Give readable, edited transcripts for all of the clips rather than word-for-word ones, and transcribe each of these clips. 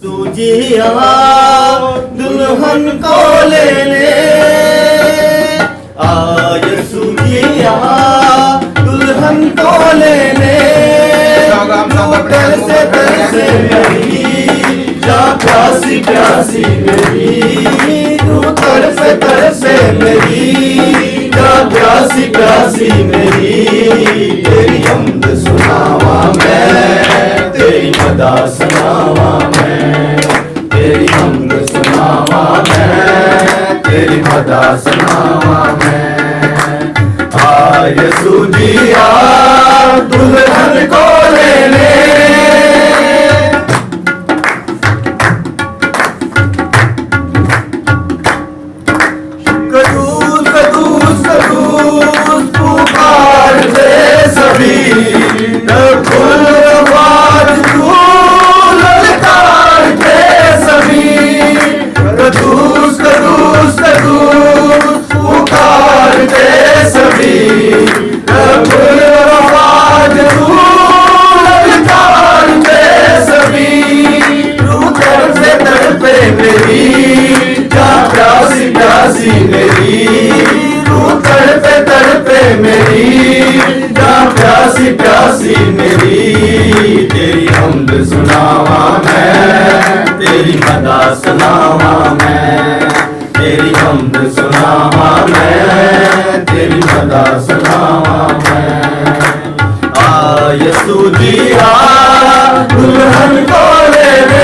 तुझिया दुल्हन को लेने आय सुजिया दुल्हन को लेने तरसे मेरी जा प्यासी प्यासी मेरी तू तरसे मेरी जा प्यासी प्यासी मेरी तेरी हम्द सुनावा मैं तेरी मदा सुनावा मैं तेरी हम्द सुनावा मैं तेरी मदा सुनावा मैं आय सुजिया दुल्हन को लेने कदूस कदूस कदूस पुकार दे सभी फुलवाज तू ललकार दे सभी कदूस कदूस कदूस पुकार दे सभी फुलवाज तू ललकार दे सभी तू तड़पे मेरी जा प्यासी प्यासी मेरी तू तड़पे मेरी जा प्यासी प्यासी मेरी तेरी हम्द सुनावा मैं तेरी मदा सुनावा मैं तेरी हम्द सुनावा मैं तेरी मदा सुनावा मैं आय सुजिया दुल्हन को लेने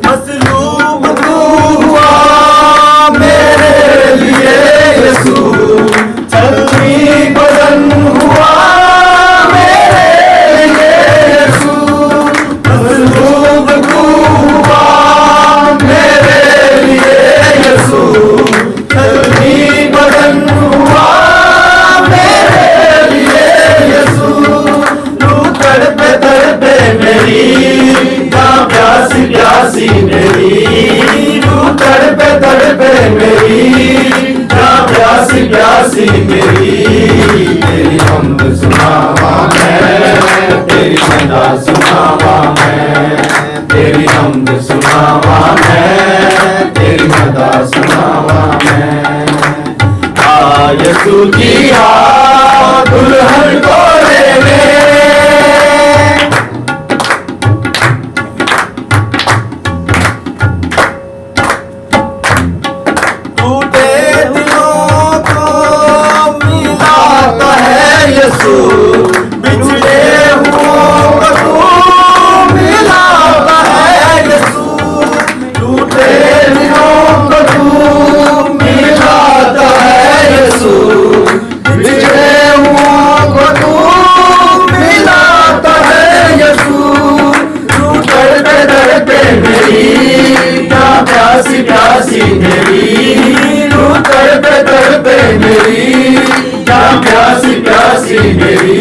मसलूब तू हुआ मेरे लिए यीशु चलनी बदन हुआ मेरे लिए यीशु मसलूब तू हुआ मेरे लिए यीशु चलनी बदन हुआ मेरे लिए यीशु तू तड़पे मेरी जा प्यासी प्यासी मेरी तू तड़पे मेरी जा प्यासी प्यासी मेरी तेरी हम्द सुनावा मैं तेरी मदा सुनावा मैं तेरी हम्द सुनावा मैं तेरी मदा सुनावा मैं आय सुजिया दुल्हन को लेने बिछड़े हुओं को तू मिलाता है यीशु टूटे दिलों को तू मिलाता है यीशु बिछड़े हुओं को तू मिलाता है यीशु तू तड़पे मेरी जा प्यासी प्यासी मेरी तू तड़पे मेरी जा प्यासी प्यासी मेरी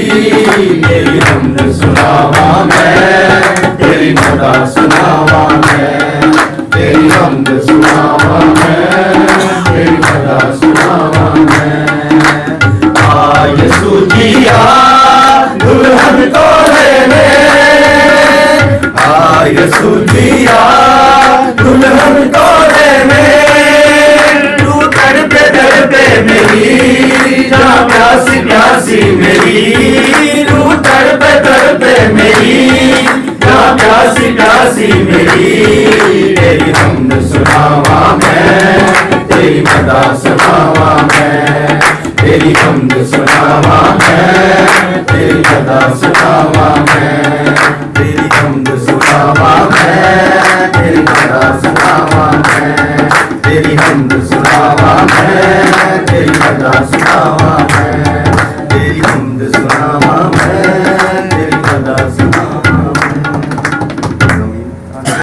तेरी हम्द सुनावा मैं तेरी मदा सुनावा मैं तेरी हम्द सुनावा मैं तेरी मदा सुनावा मैं आय सुजिया दुल्हन को लेने आय सुजिया दुल्हन को लेने तू तड़पे मेरी जा प्यासी प्यासी मेरी तू तड़पे मेरी जा प्यासी प्यासी मेरी तेरी हम्द सुनावा मैं तेरी मदा सुनावा मैं तेरी हम्द सुनावा मैं तेरी मदा सुनावा मैं